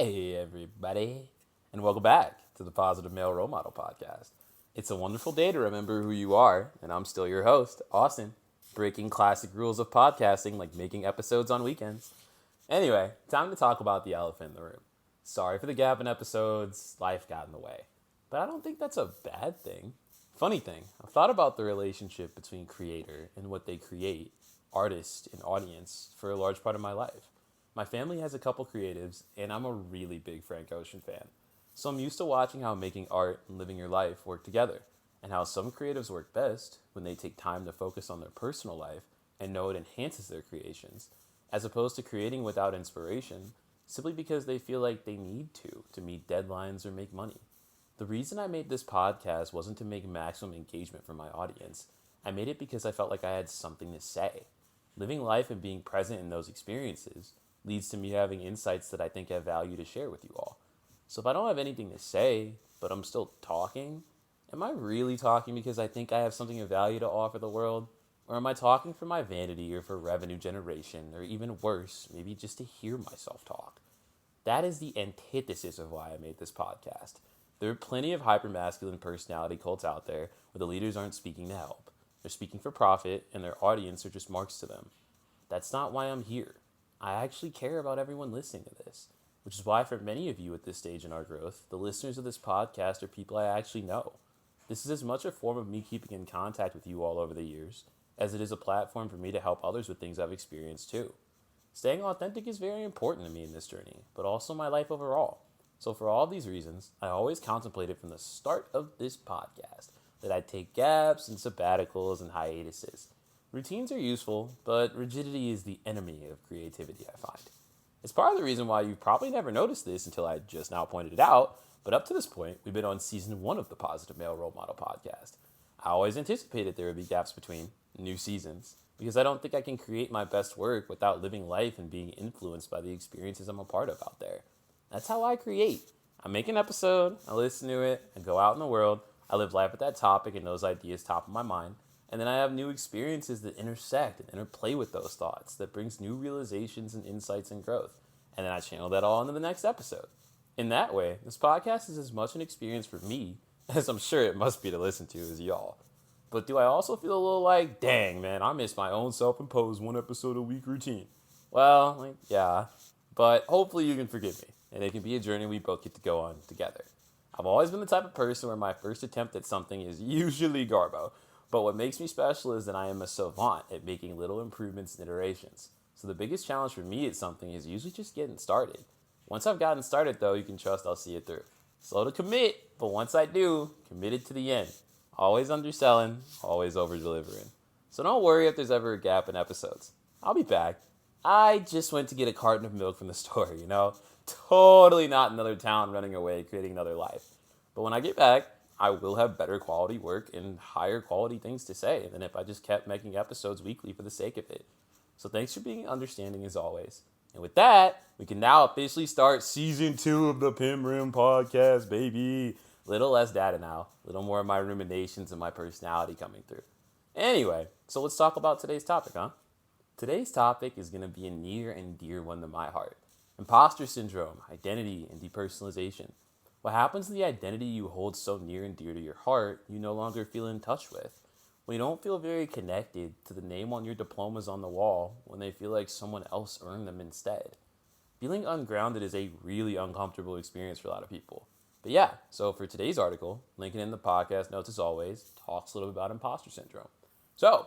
Hey, everybody, and welcome back to the Positive Male Role Model Podcast. It's a wonderful day to remember who you are, and I'm still your host, Austin, breaking classic rules of podcasting like making episodes on weekends. Anyway, time to talk about the elephant in the room. Sorry for the gap in episodes, life got in the way. But I don't think that's a bad thing. Funny thing, I've thought about the relationship between creator and what they create, artist and audience, for a large part of my life. My family has a couple creatives, and I'm a really big Frank Ocean fan. So I'm used to watching how making art and living your life work together, and how some creatives work best when they take time to focus on their personal life and know it enhances their creations, as opposed to creating without inspiration, simply because they feel like they need to meet deadlines or make money. The reason I made this podcast wasn't to make maximum engagement for my audience. I made it because I felt like I had something to say. Living life and being present in those experiences leads to me having insights that I think have value to share with you all. So if I don't have anything to say, but I'm still talking, am I really talking because I think I have something of value to offer the world? Or am I talking for my vanity or for revenue generation, or even worse, maybe just to hear myself talk? That is the antithesis of why I made this podcast. There are plenty of hypermasculine personality cults out there where the leaders aren't speaking to help. They're speaking for profit, and their audience are just marks to them. That's not why I'm here. I actually care about everyone listening to this, which is why for many of you at this stage in our growth, the listeners of this podcast are people I actually know. This is as much a form of me keeping in contact with you all over the years as it is a platform for me to help others with things I've experienced too. Staying authentic is very important to me in this journey, but also my life overall. So for all these reasons, I always contemplated from the start of this podcast that I'd take gaps and sabbaticals and hiatuses. Routines are useful, but rigidity is the enemy of creativity, I find. It's part of the reason why you've probably never noticed this until I just now pointed it out, but up to this point, we've been on season 1 of the Positive Male Role Model Podcast. I always anticipated there would be gaps between new seasons, because I don't think I can create my best work without living life and being influenced by the experiences I'm a part of out there. That's how I create. I make an episode, I listen to it, I go out in the world, I live life with that topic and those ideas top of my mind, and then I have new experiences that intersect and interplay with those thoughts that brings new realizations and insights and growth. And then I channel that all into the next episode. In that way, this podcast is as much an experience for me as I'm sure it must be to listen to as y'all. But do I also feel a little like, dang man, I miss my own self-imposed 1 episode a week routine? Well, yeah. But hopefully you can forgive me, and it can be a journey we both get to go on together. I've always been the type of person where my first attempt at something is usually garbo. But what makes me special is that I am a savant at making little improvements and iterations. So the biggest challenge for me at something is usually just getting started. Once I've gotten started though, you can trust I'll see it through. Slow to commit, but once I do, committed to the end. Always underselling, always over-delivering. So don't worry if there's ever a gap in episodes. I'll be back. I just went to get a carton of milk from the store, you know? Totally not another town running away, creating another life. But when I get back, I will have better quality work and higher quality things to say than if I just kept making episodes weekly for the sake of it. So thanks for being understanding as always. And with that, we can now officially start season 2 of the Pim Rim podcast, baby. Little less data now, a little more of my ruminations and my personality coming through. Anyway, so let's talk about today's topic, huh? Today's topic is going to be a near and dear one to my heart. Imposter syndrome, identity, and depersonalization. What happens to the identity you hold so near and dear to your heart you no longer feel in touch with? When you don't feel very connected to the name on your diplomas on the wall when they feel like someone else earned them instead. Feeling ungrounded is a really uncomfortable experience for a lot of people. But yeah, so for today's article, linking in the podcast notes as always, talks a little bit about imposter syndrome. So,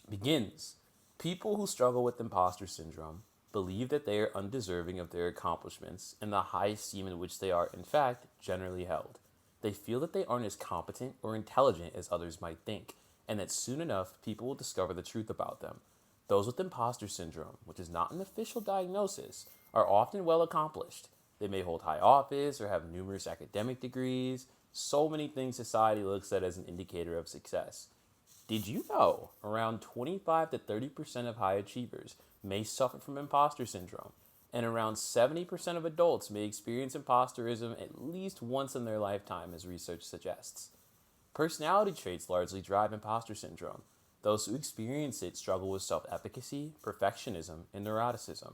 begins. People who struggle with imposter syndrome believe that they are undeserving of their accomplishments and the high esteem in which they are, in fact, generally held. They feel that they aren't as competent or intelligent as others might think, and that soon enough, people will discover the truth about them. Those with imposter syndrome, which is not an official diagnosis, are often well accomplished. They may hold high office or have numerous academic degrees, so many things society looks at as an indicator of success. Did you know around 25 to 30% of high achievers may suffer from imposter syndrome, and around 70% of adults may experience imposterism at least once in their lifetime, as research suggests? Personality traits largely drive imposter syndrome. Those who experience it struggle with self-efficacy, perfectionism, and neuroticism.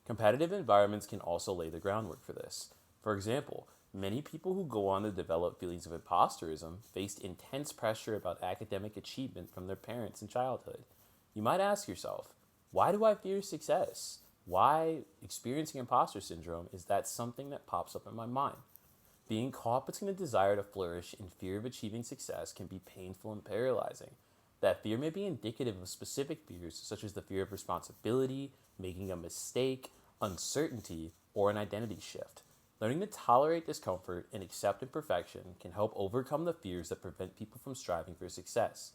Competitive environments can also lay the groundwork for this. For example, many people who go on to develop feelings of imposterism faced intense pressure about academic achievement from their parents in childhood. You might ask yourself, why do I fear success? Why experiencing imposter syndrome is that something that pops up in my mind? Being caught between a desire to flourish and fear of achieving success can be painful and paralyzing. That fear may be indicative of specific fears, such as the fear of responsibility, making a mistake, uncertainty, or an identity shift. Learning to tolerate discomfort and accept imperfection can help overcome the fears that prevent people from striving for success.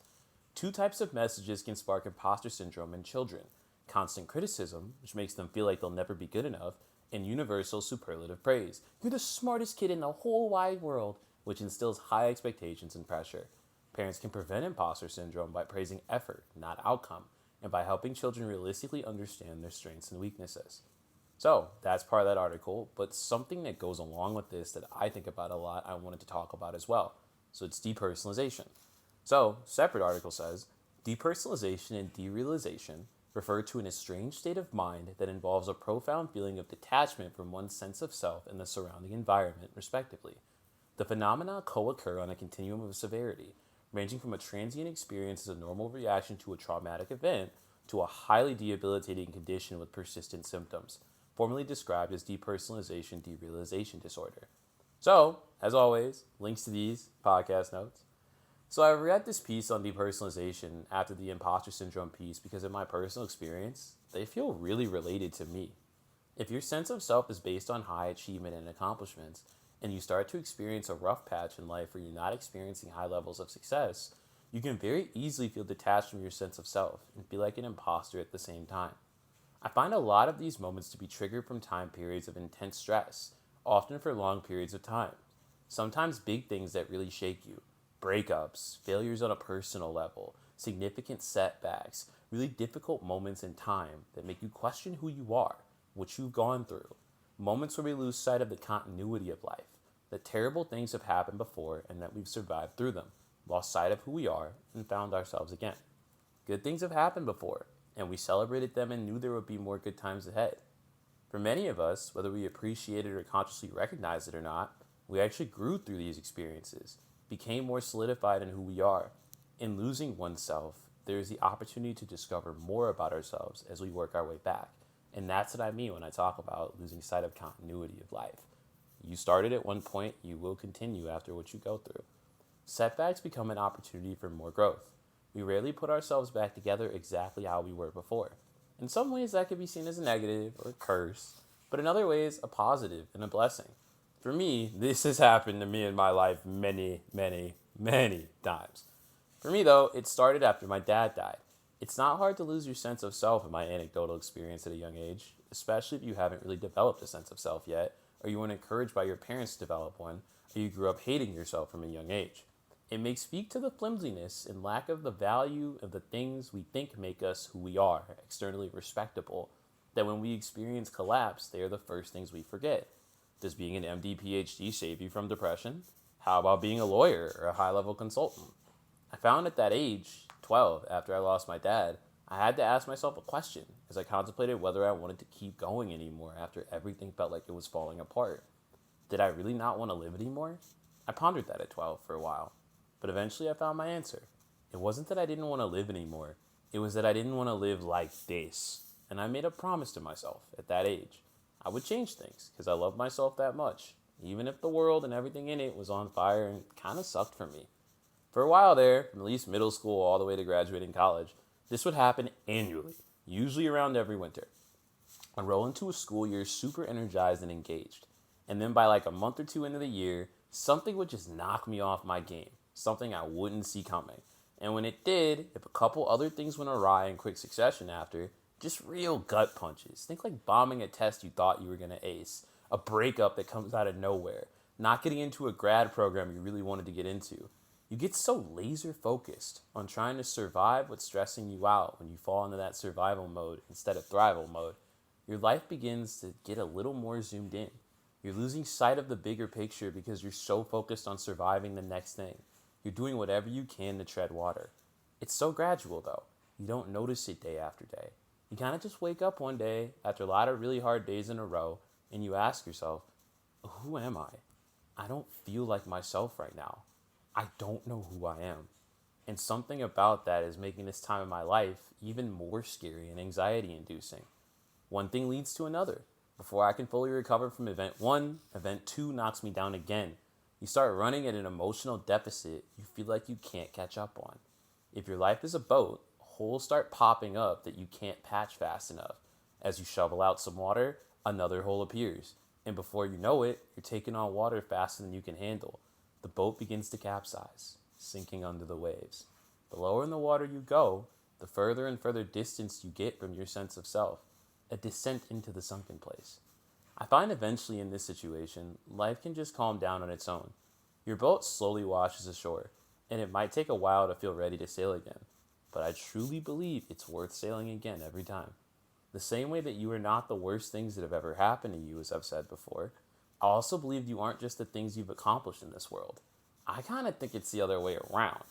Two types of messages can spark imposter syndrome in children: constant criticism, which makes them feel like they'll never be good enough, and universal superlative praise. You're the smartest kid in the whole wide world, which instills high expectations and pressure. Parents can prevent imposter syndrome by praising effort, not outcome, and by helping children realistically understand their strengths and weaknesses. So, that's part of that article, but something that goes along with this that I think about a lot, I wanted to talk about as well. So, it's depersonalization. So, separate article says, depersonalization and derealization refer to an estranged state of mind that involves a profound feeling of detachment from one's sense of self and the surrounding environment, respectively. The phenomena co-occur on a continuum of severity, ranging from a transient experience as a normal reaction to a traumatic event to a highly debilitating condition with persistent symptoms, formerly described as depersonalization derealization disorder. So, as always, links to these podcast notes. So I read this piece on depersonalization after the imposter syndrome piece because in my personal experience, they feel really related to me. If your sense of self is based on high achievement and accomplishments, and you start to experience a rough patch in life where you're not experiencing high levels of success, you can very easily feel detached from your sense of self and feel like an imposter at the same time. I find a lot of these moments to be triggered from time periods of intense stress, often for long periods of time. Sometimes big things that really shake you: breakups, failures on a personal level, significant setbacks, really difficult moments in time that make you question who you are, what you've gone through, moments where we lose sight of the continuity of life, that terrible things have happened before and that we've survived through them, lost sight of who we are, and found ourselves again. Good things have happened before, and we celebrated them and knew there would be more good times ahead. For many of us, whether we appreciate it or consciously recognize it or not, we actually grew through these experiences, became more solidified in who we are. In losing oneself, there is the opportunity to discover more about ourselves as we work our way back. And that's what I mean when I talk about losing sight of continuity of life. You started at one point, you will continue after what you go through. Setbacks become an opportunity for more growth. We rarely put ourselves back together exactly how we were before. In some ways, that could be seen as a negative or a curse, but in other ways, a positive and a blessing. For me, this has happened to me in my life many, many, many times. For me, though, it started after my dad died. It's not hard to lose your sense of self in my anecdotal experience at a young age, especially if you haven't really developed a sense of self yet, or you weren't encouraged by your parents to develop one, or you grew up hating yourself from a young age. It may speak to the flimsiness and lack of the value of the things we think make us who we are, externally respectable, that when we experience collapse, they are the first things we forget. Does being an MD PhD save you from depression? How about being a lawyer or a high-level consultant? I found at that age, 12, after I lost my dad, I had to ask myself a question as I contemplated whether I wanted to keep going anymore after everything felt like it was falling apart. Did I really not want to live anymore? I pondered that at 12 for a while, but eventually I found my answer. It wasn't that I didn't want to live anymore, it was that I didn't want to live like this. And I made a promise to myself at that age. I would change things because I loved myself that much, even if the world and everything in it was on fire and kind of sucked for me. For a while there, from at least middle school all the way to graduating college, this would happen annually, usually around every winter. I'd roll into a school year super energized and engaged. And then by like a month or two into the year, something would just knock me off my game, something I wouldn't see coming. And when it did, if a couple other things went awry in quick succession after, just real gut punches. Think like bombing a test you thought you were going to ace, a breakup that comes out of nowhere, not getting into a grad program you really wanted to get into. You get so laser focused on trying to survive what's stressing you out when you fall into that survival mode instead of thrival mode. Your life begins to get a little more zoomed in. You're losing sight of the bigger picture because you're so focused on surviving the next thing. You're doing whatever you can to tread water. It's so gradual though. You don't notice it day after day. You kind of just wake up one day after a lot of really hard days in a row and you ask yourself, who am I? I don't feel like myself right now. I don't know who I am. And something about that is making this time in my life even more scary and anxiety inducing. One thing leads to another. Before I can fully recover from event one, event two knocks me down again. You start running at an emotional deficit you feel like you can't catch up on. If your life is a boat, holes start popping up that you can't patch fast enough. As you shovel out some water, another hole appears. And before you know it, you're taking on water faster than you can handle. The boat begins to capsize, sinking under the waves. The lower in the water you go, the further and further distance you get from your sense of self, a descent into the sunken place. I find eventually in this situation, life can just calm down on its own. Your boat slowly washes ashore, and it might take a while to feel ready to sail again, but I truly believe it's worth sailing again every time. The same way that you are not the worst things that have ever happened to you, as I've said before, I also believe you aren't just the things you've accomplished in this world. I kind of think it's the other way around.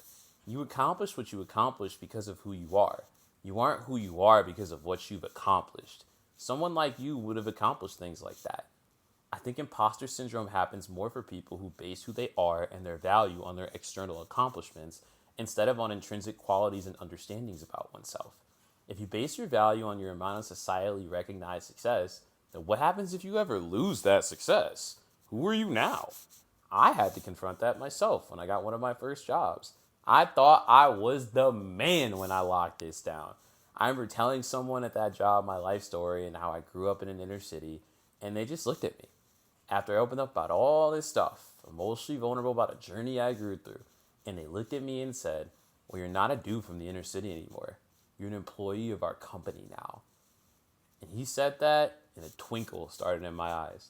You accomplish what you accomplish because of who you are. You aren't who you are because of what you've accomplished. Someone like you would have accomplished things like that. I think imposter syndrome happens more for people who base who they are and their value on their external accomplishments instead of on intrinsic qualities and understandings about oneself. If you base your value on your amount of societally recognized success, then what happens if you ever lose that success? Who are you now? I had to confront that myself when I got one of my first jobs. I thought I was the man when I locked this down. I remember telling someone at that job my life story and how I grew up in an inner city, and they just looked at me. After I opened up about all this stuff, emotionally vulnerable about a journey I grew through, and they looked at me and said, well, you're not a dude from the inner city anymore. You're an employee of our company now. And he said that, and a twinkle started in my eyes.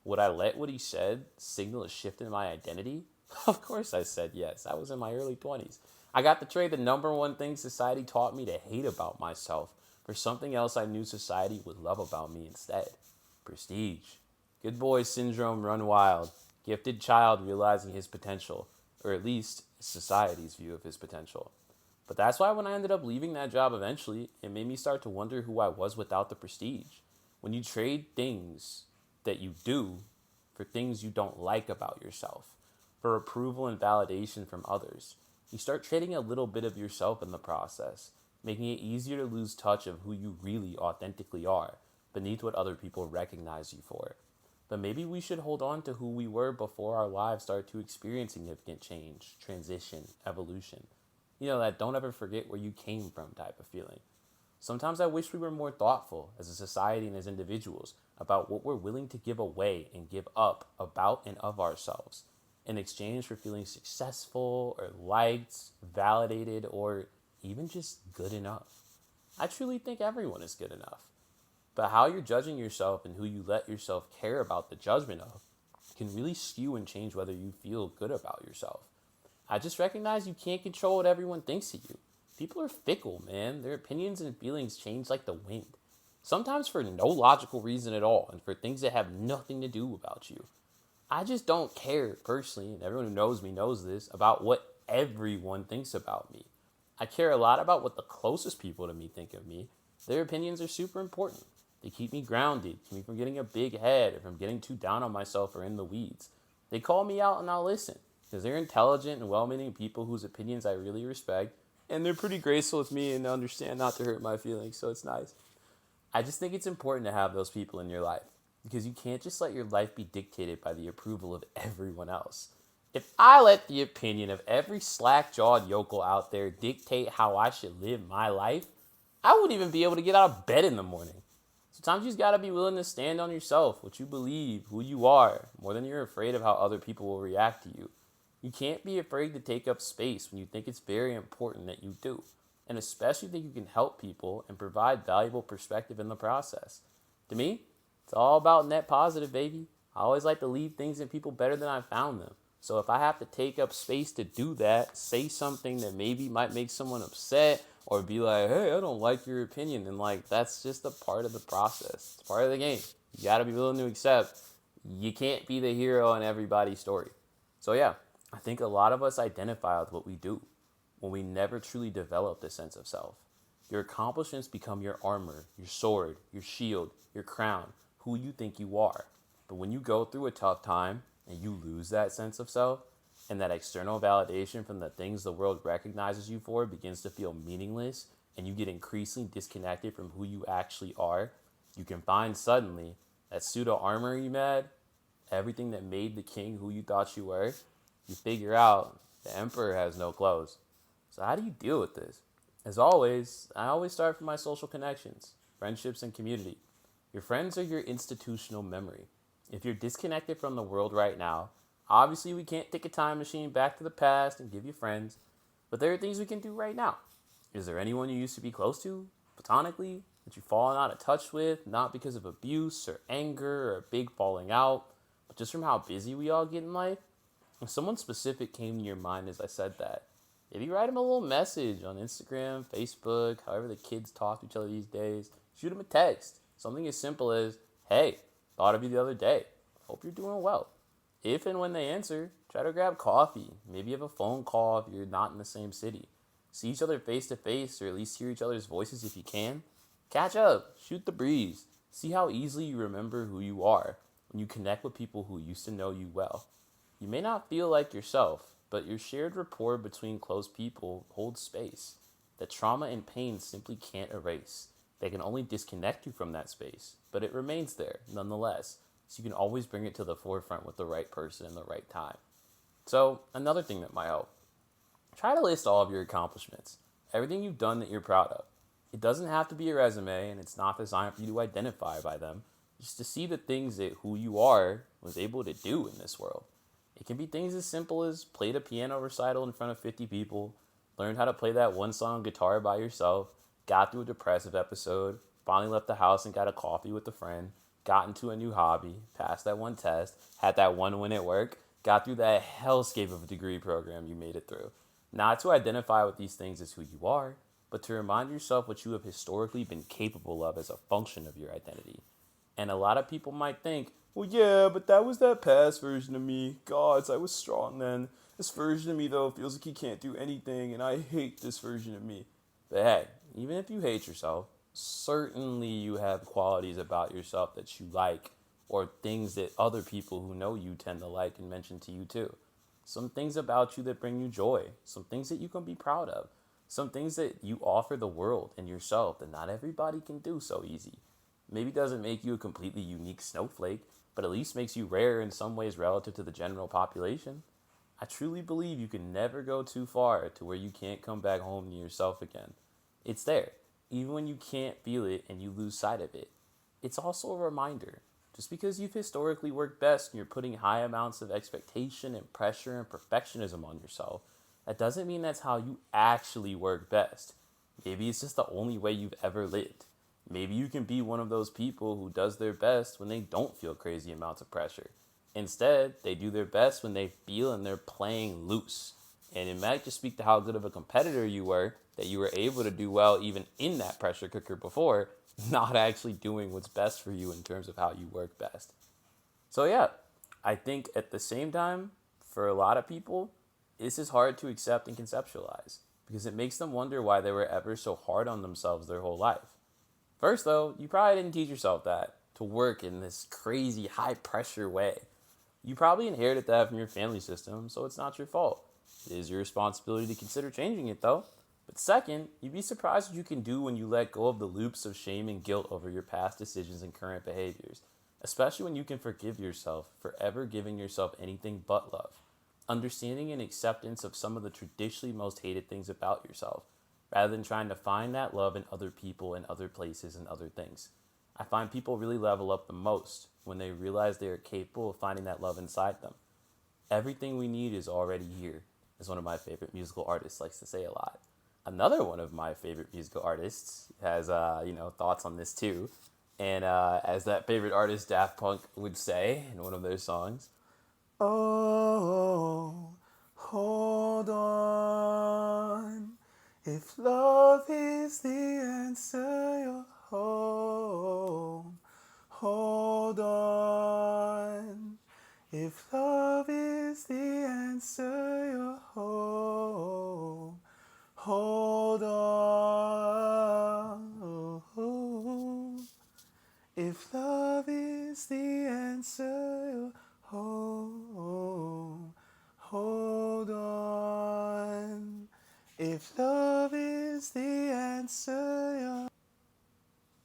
Would I let what he said signal a shift in my identity? Of course I said yes. I was in my early 20s. I got to trade the number one thing society taught me to hate about myself for something else I knew society would love about me instead. Prestige. Good boy syndrome run wild. Gifted child realizing his potential, or at least society's view of his potential. But that's why when I ended up leaving that job eventually, it made me start to wonder who I was without the prestige. When you trade things that you do for things you don't like about yourself, for approval and validation from others, you start trading a little bit of yourself in the process, making it easier to lose touch of who you really authentically are, beneath what other people recognize you for. But maybe we should hold on to who we were before our lives start to experience significant change, transition, evolution. You know, that don't ever forget where you came from type of feeling. Sometimes I wish we were more thoughtful as a society and as individuals about what we're willing to give away and give up about and of ourselves in exchange for feeling successful or liked, validated, or even just good enough. I truly think everyone is good enough. But how you're judging yourself and who you let yourself care about the judgment of can really skew and change whether you feel good about yourself. I just recognize you can't control what everyone thinks of you. People are fickle, man. Their opinions and feelings change like the wind. Sometimes for no logical reason at all, and for things that have nothing to do about you. I just don't care personally, and everyone who knows me knows this, about what everyone thinks about me. I care a lot about what the closest people to me think of me. Their opinions are super important. They keep me grounded, keep me from getting a big head or from getting too down on myself or in the weeds. They call me out and I'll listen, because they're intelligent and well-meaning people whose opinions I really respect, and they're pretty graceful with me and understand not to hurt my feelings, so it's nice. I just think it's important to have those people in your life, because you can't just let your life be dictated by the approval of everyone else. If I let the opinion of every slack-jawed yokel out there dictate how I should live my life, I wouldn't even be able to get out of bed in the morning. Sometimes you just gotta be willing to stand on yourself, what you believe, who you are, more than you're afraid of how other people will react to you. You can't be afraid to take up space when you think it's very important that you do, and especially think you can help people and provide valuable perspective in the process. To me, it's all about net positive, baby. I always like to leave things in people better than I found them. So if I have to take up space to do that, say something that maybe might make someone upset, or be like, hey, I don't like your opinion, then like that's just a part of the process. It's part of the game. You gotta be willing to accept you can't be the hero in everybody's story. So yeah, I think a lot of us identify with what we do when we never truly developed a sense of self. Your accomplishments become your armor, your sword, your shield, your crown, who you think you are. But when you go through a tough time and you lose that sense of self, and that external validation from the things the world recognizes you for begins to feel meaningless, and you get increasingly disconnected from who you actually are, you can find suddenly that pseudo armor you had, everything that made the king who you thought you were, you figure out the emperor has no clothes. So how do you deal with this? As always, I always start from my social connections, friendships, and community. Your friends are your institutional memory. If you're disconnected from the world right now, obviously we can't take a time machine back to the past and give you friends, but there are things we can do right now. Is there anyone you used to be close to, platonically, that you've fallen out of touch with, not because of abuse or anger or a big falling out, but just from how busy we all get in life? If someone specific came to your mind as I said that, maybe write them a little message on Instagram, Facebook, however the kids talk to each other these days. Shoot them a text. Something as simple as, hey, thought of you the other day. Hope you're doing well. If and when they answer, try to grab coffee. Maybe have a phone call if you're not in the same city. See each other face to face, or at least hear each other's voices if you can. Catch up. Shoot the breeze. See how easily you remember who you are when you connect with people who used to know you well. You may not feel like yourself, but your shared rapport between close people holds space that trauma and pain simply can't erase. They can only disconnect you from that space, but it remains there nonetheless, so you can always bring it to the forefront with the right person in the right time. So, another thing that might help, try to list all of your accomplishments, everything you've done that you're proud of. It doesn't have to be a resume, and it's not designed for you to identify by them, just to see the things that who you are was able to do in this world. It can be things as simple as played a piano recital in front of 50 people, learned how to play that one song guitar by yourself, got through a depressive episode, finally left the house and got a coffee with a friend, got into a new hobby, passed that one test, had that one win at work, got through that hellscape of a degree program you made it through. Not to identify with these things as who you are, but to remind yourself what you have historically been capable of as a function of your identity. And a lot of people might think, well, yeah, but that was that past version of me. Gods, I was strong then. This version of me, though, feels like he can't do anything, and I hate this version of me. But hey, even if you hate yourself, certainly you have qualities about yourself that you like, or things that other people who know you tend to like and mention to you too. Some things about you that bring you joy, some things that you can be proud of, some things that you offer the world and yourself that not everybody can do so easy. Maybe doesn't make you a completely unique snowflake, but at least makes you rare in some ways relative to the general population. I truly believe you can never go too far to where you can't come back home to yourself again. It's there, even when you can't feel it and you lose sight of it. It's also a reminder. Just because you've historically worked best and you're putting high amounts of expectation and pressure and perfectionism on yourself, that doesn't mean that's how you actually work best. Maybe it's just the only way you've ever lived. Maybe you can be one of those people who does their best when they don't feel crazy amounts of pressure. Instead, they do their best when they feel and they're playing loose. And it might just speak to how good of a competitor you were, that you were able to do well even in that pressure cooker before, not actually doing what's best for you in terms of how you work best. So yeah, I think at the same time, for a lot of people, this is hard to accept and conceptualize because it makes them wonder why they were ever so hard on themselves their whole life. First, though, you probably didn't teach yourself that, to work in this crazy high pressure way. You probably inherited that from your family system, so it's not your fault. It is your responsibility to consider changing it, though. But second, you'd be surprised what you can do when you let go of the loops of shame and guilt over your past decisions and current behaviors, especially when you can forgive yourself for ever giving yourself anything but love. Understanding and acceptance of some of the traditionally most hated things about yourself, rather than trying to find that love in other people and other places and other things. I find people really level up the most when they realize they are capable of finding that love inside them. Everything we need is already here, as one of my favorite musical artists likes to say a lot. Another one of my favorite musical artists has, thoughts on this too. And as that favorite artist Daft Punk would say in one of their songs, oh, hold on. If love is the answer, you're home. Hold on. If love is the answer, you're home. Hold on.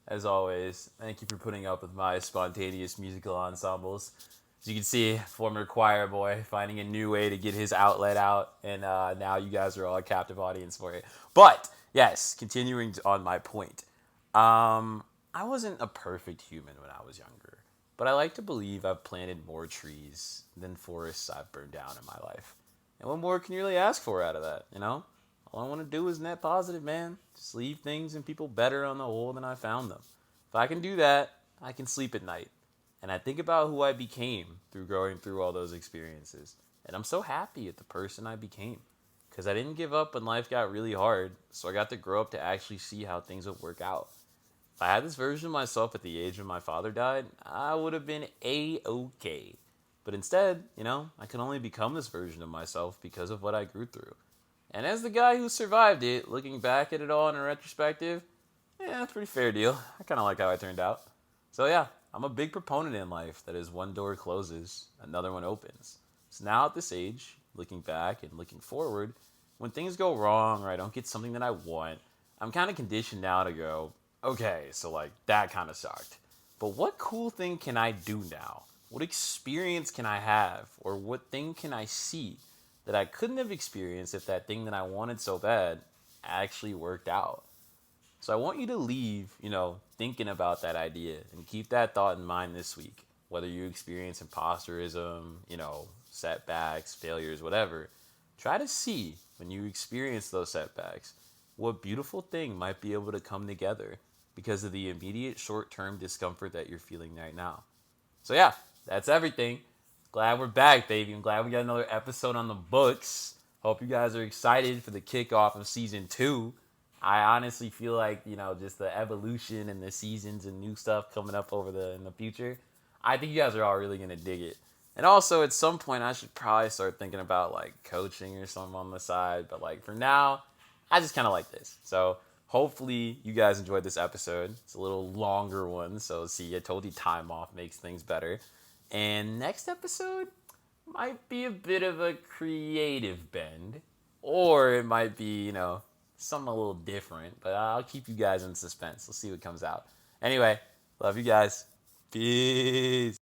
as always. Thank you for putting up with my spontaneous musical ensembles. As you can see, former choir boy finding a new way to get his outlet out, and now you guys are all a captive audience for it. But yes, continuing on my point, I wasn't a perfect human when I was younger, but I like to believe I've planted more trees than forests I've burned down in my life. And what more can you really ask for out of that, you know? All I want to do is net positive, man. Just leave things and people better on the whole than I found them. If I can do that, I can sleep at night. And I think about who I became through going through all those experiences. And I'm so happy at the person I became. Because I didn't give up when life got really hard, so I got to grow up to actually see how things would work out. If I had this version of myself at the age when my father died, I would have been A-OK. But instead, I can only become this version of myself because of what I grew through. And as the guy who survived it, looking back at it all in a retrospective, yeah, it's a pretty fair deal. I kind of like how I turned out. So yeah, I'm a big proponent in life that as one door closes, another one opens. So now at this age, looking back and looking forward, when things go wrong or I don't get something that I want, I'm kind of conditioned now to go, okay, so like that kind of sucked. But what cool thing can I do now? What experience can I have? Or what thing can I see that I couldn't have experienced if that thing that I wanted so bad actually worked out? So I want you to leave, thinking about that idea and keep that thought in mind this week. Whether you experience imposterism, setbacks, failures, whatever, try to see when you experience those setbacks what beautiful thing might be able to come together because of the immediate short-term discomfort that you're feeling right now. So yeah, that's everything. Glad we're back, baby. I'm glad we got another episode on the books. Hope you guys are excited for the kickoff of season 2. I honestly feel like, just the evolution and the seasons and new stuff coming up in the future. I think you guys are all really gonna dig it. And also at some point I should probably start thinking about like coaching or something on the side. But like for now, I just kinda like this. So hopefully you guys enjoyed this episode. It's a little longer one, so see, I told you time off makes things better. And next episode might be a bit of a creative bend, or it might be, something a little different. But I'll keep you guys in suspense. We'll see what comes out. Anyway, love you guys. Peace.